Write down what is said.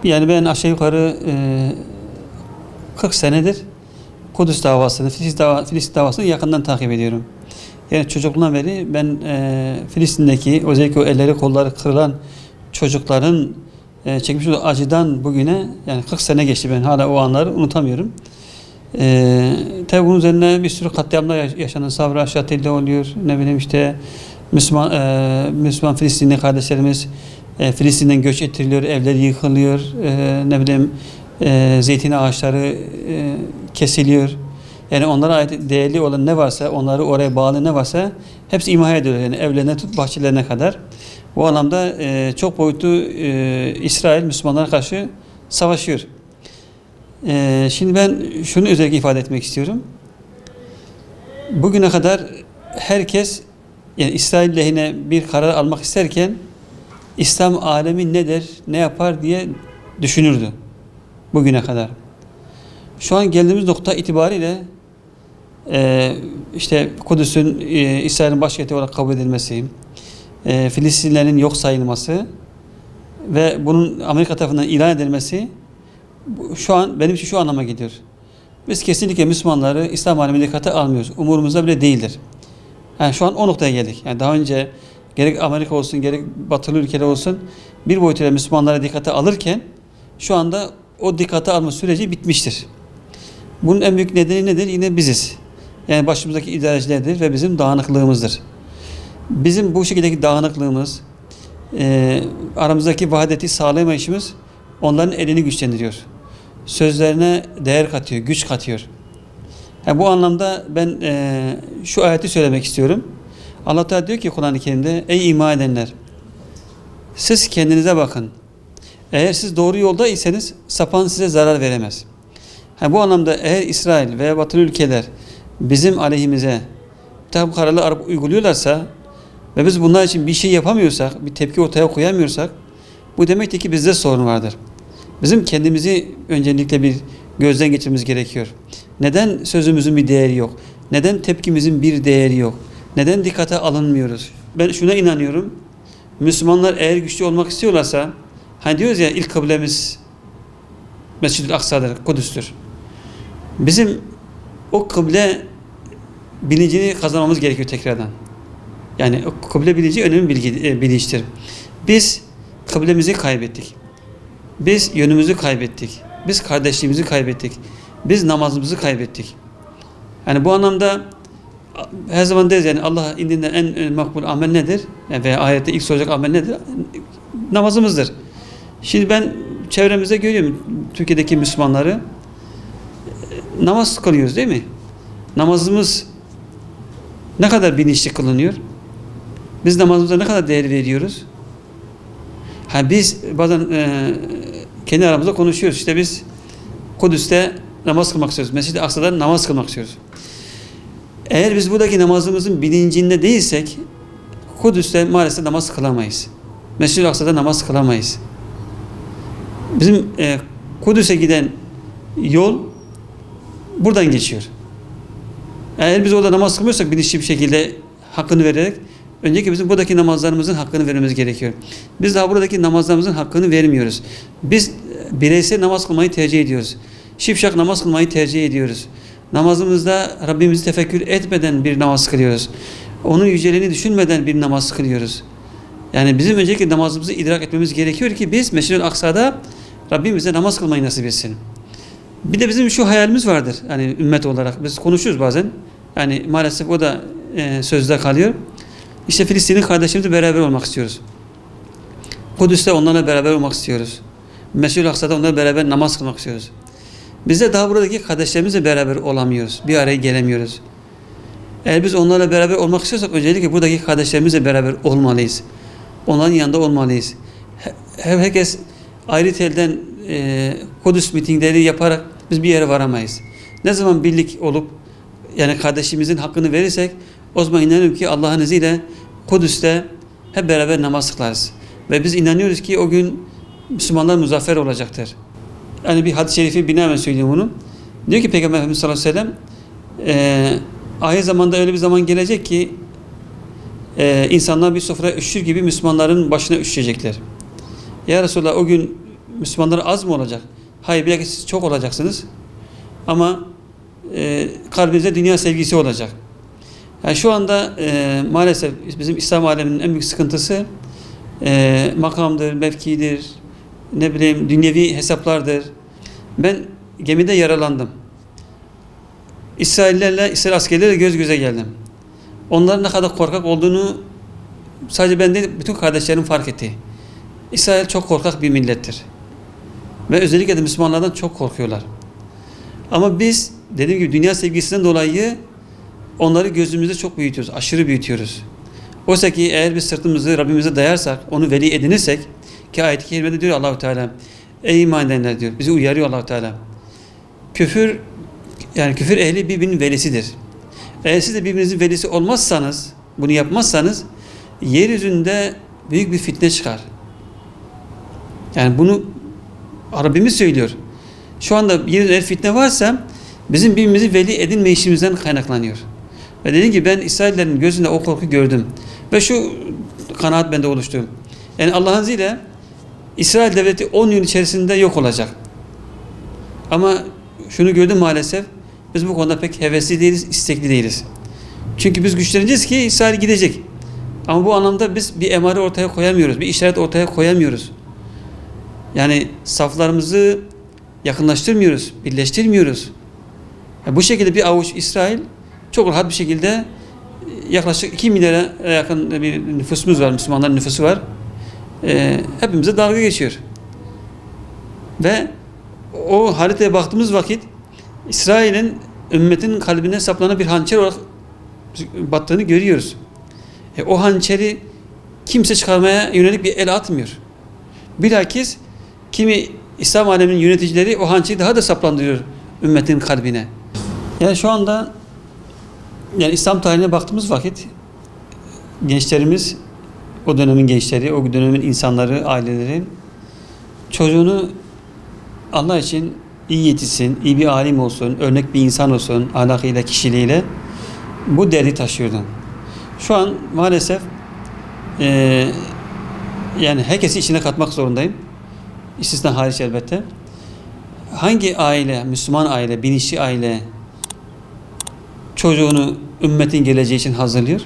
Yani ben aşağı yukarı 40 senedir Kudüs davasını, Filistin davasını yakından takip ediyorum. Yani çocukluğumdan beri ben Filistin'deki özellikle o elleri kolları kırılan çocukların çekmiş olduğu acıdan bugüne yani 40 sene geçti, ben hala o anları unutamıyorum. Tabi bunun üzerine bir sürü katliamlar yaşandı. Savra Şatil'de oluyor. Ne bileyim işte Müslüman Filistinli kardeşlerimiz Filistin'den göç ettiriliyor, evleri yıkılıyor, ne bileyim zeytin ağaçları kesiliyor. Yani onlara ait değerli olan ne varsa, onları oraya bağlı ne varsa hepsi imha ediyor. Yani evlerine tut bahçelerine kadar. Bu anlamda çok boyutlu İsrail Müslümanlara karşı savaşıyor. Şimdi ben şunu özellikle ifade etmek istiyorum. Bugüne kadar herkes yani İsrail lehine bir karar almak isterken İslam alemi ne der, ne yapar diye düşünürdü bugüne kadar. Şu an geldiğimiz nokta itibariyle işte Kudüs'ün İsrail'in başkenti olarak kabul edilmesi, Filistinlilerin yok sayılması ve bunun Amerika tarafından ilan edilmesi şu an benim için şu anlama geliyor. Biz kesinlikle Müslümanları İslam alemine dikkate almıyoruz. Umurumuzda bile değildir. Yani şu an o noktaya geldik. Yani daha önce gerek Amerika olsun, gerek batılı ülkeler olsun bir boyutuyla Müslümanlara dikkate alırken şu anda o dikkate alma süreci bitmiştir. Bunun en büyük nedeni nedir? Yine biziz. Yani başımızdaki idarecilerdir ve bizim dağınıklığımızdır. Bizim bu şekildeki dağınıklığımız, aramızdaki vahdeti sağlayamayışımız onların elini güçlendiriyor. Sözlerine değer katıyor, güç katıyor. Yani bu anlamda ben şu ayeti söylemek istiyorum. Allah Teala diyor ki Kur'an-ı Kerim'de: ey iman edenler, siz kendinize bakın. Eğer siz doğru yolda iseniz sapan size zarar veremez. Yani bu anlamda eğer İsrail veya batılı ülkeler bizim aleyhimize bu kararları uyguluyorlarsa ve biz bunlar için bir şey yapamıyorsak, bir tepki ortaya koyamıyorsak bu demektir ki bizde sorun vardır. Bizim kendimizi öncelikle bir gözden geçirmemiz gerekiyor. Neden sözümüzün bir değeri yok? Neden tepkimizin bir değeri yok? Neden dikkate alınmıyoruz? Ben şuna inanıyorum. Müslümanlar eğer güçlü olmak istiyorlarsa, hani diyoruz ya ilk kıblemiz Mescid-i Aksa'dır, Kudüs'tür. Bizim o kıble bilincini kazanmamız gerekiyor tekrardan. Yani o kıble bilinci önemli bilinçtir. Biz kıblemizi kaybettik. Biz yönümüzü kaybettik. Biz kardeşliğimizi kaybettik. Biz namazımızı kaybettik. Yani bu anlamda her zaman deriz yani Allah indiğinden en makbul amel nedir? Yani veya ahirette ilk soracak amel nedir? Namazımızdır. Şimdi ben çevremizde görüyorum Türkiye'deki Müslümanları, namaz kılıyoruz değil mi? Namazımız ne kadar bilinçli kılınıyor? Biz namazımıza ne kadar değer veriyoruz? Biz bazen kendi aramızda konuşuyoruz. İşte biz Kudüs'te namaz kılmak istiyoruz. Mescid-i Aksa'da namaz kılmak istiyoruz. Eğer biz buradaki namazımızın bilincinde değilsek Kudüs'te maalesef namaz kılamayız. Mescid-i Aksa'da namaz kılamayız. Bizim Kudüs'e giden yol buradan geçiyor. Eğer biz orada namaz kılmıyorsak bilinçli bir şekilde hakkını vererek öncelikle bizim buradaki namazlarımızın hakkını vermemiz gerekiyor. Biz daha buradaki namazlarımızın hakkını vermiyoruz. Biz bireysel namaz kılmayı tercih ediyoruz. Şipşak namaz kılmayı tercih ediyoruz. Namazımızda Rabbimizi tefekkür etmeden bir namaz kılıyoruz. Onun yüceliğini düşünmeden bir namaz kılıyoruz. Yani bizim öncelikle namazımızı idrak etmemiz gerekiyor ki biz Mescid-i Aksa'da Rabbimize namaz kılmayı nasip etsin. Bir de bizim şu hayalimiz vardır. Yani ümmet olarak biz konuşuyoruz bazen. Yani maalesef o da sözde kalıyor. İşte Filistinli kardeşlerimizle beraber olmak istiyoruz. Kudüs'te onlarla beraber olmak istiyoruz. Mescid-i Aksa'da onlarla beraber namaz kılmak istiyoruz. Biz de daha buradaki kardeşlerimizle beraber olamıyoruz. Bir araya gelemiyoruz. Eğer biz onlarla beraber olmak istiyorsak öncelikle buradaki kardeşlerimizle beraber olmalıyız. Onların yanında olmalıyız. Herkes ayrı telden Kudüs mitingleri yaparak biz bir yere varamayız. Ne zaman birlik olup yani kardeşimizin hakkını verirsek o zaman inanıyorum ki Allah'ın izniyle Kudüs'te hep beraber namaz kılarız. Ve biz inanıyoruz ki o gün Müslümanlar muzaffer olacaktır. Yani bir hadis-i şerifi binaen söyleyeyim bunu. Diyor ki Peygamber Efendimiz sallallahu aleyhi ve sellem ahir zamanda öyle bir zaman gelecek ki insanlar bir sofraya üşür gibi Müslümanların başına üşüyecekler. Ya Resulallah o gün Müslümanlar az mı olacak? Hayır, belki siz çok olacaksınız. Ama kalbinizde dünya sevgisi olacak. Yani şu anda maalesef bizim İslam aleminin en büyük sıkıntısı makamdır, mevkidir, ne bileyim dünyevi hesaplardır. Ben gemide yaralandım. İsrail askerleriyle göz göze geldim. Onların ne kadar korkak olduğunu sadece ben değil, bütün kardeşlerim fark etti. İsrail çok korkak bir millettir. Ve özellikle de Müslümanlardan çok korkuyorlar. Ama biz dediğim gibi dünya sevgisinden dolayı onları gözümüzde çok büyütüyoruz, aşırı büyütüyoruz. Oysa ki eğer biz sırtımızı Rabbimize dayarsak, onu veli edinirsek, ki ayet-i kerimede diyor Allah-u Teala, ey iman edenler diyor, bizi uyarıyor Allah-u Teala. Küfür ehli birbirinin velisidir. Eğer siz de birbirinizin velisi olmazsanız, bunu yapmazsanız, yeryüzünde büyük bir fitne çıkar. Yani bunu Rabbimiz söylüyor. Şu anda yeryüzünde fitne varsa, bizim birbirimizi veli edinme işimizden kaynaklanıyor. Ve dediğim gibi ben İsraillerin gözünde o korku gördüm. Ve şu kanaat bende oluştu. Yani Allah'ın izniyle İsrail devleti 10 yıl içerisinde yok olacak. Ama şunu gördüm maalesef, biz bu konuda pek hevesli değiliz, istekli değiliz. Çünkü biz güçleneceğiz ki İsrail gidecek. Ama bu anlamda biz bir emare ortaya koyamıyoruz, bir işaret ortaya koyamıyoruz. Yani saflarımızı yakınlaştırmıyoruz, birleştirmiyoruz. Bu şekilde bir avuç İsrail çok rahat bir şekilde yaklaşık 2 milyara yakın bir nüfusumuz var, Müslümanların nüfusu var. Hepimize dalga geçiyor. Ve o haritaya baktığımız vakit İsrail'in ümmetin kalbine saplanan bir hançer olarak battığını görüyoruz. O hançeri kimse çıkarmaya yönelik bir el atmıyor. Bilakis kimi İslam aleminin yöneticileri o hançeri daha da saplandırıyor ümmetin kalbine. Yani şu anda yani İslam tarihine baktığımız vakit gençlerimiz, o dönemin gençleri, o dönemin insanları, aileleri çocuğunu Allah için iyi yetişsin, iyi bir alim olsun, örnek bir insan olsun, ahlakıyla, kişiliğiyle bu derdi taşıyordu. Şu an maalesef yani herkesi içine katmak zorundayım. İstisna hariç elbette. Hangi aile, Müslüman aile, bilinçli aile çocuğunu ümmetin geleceği için hazırlıyor?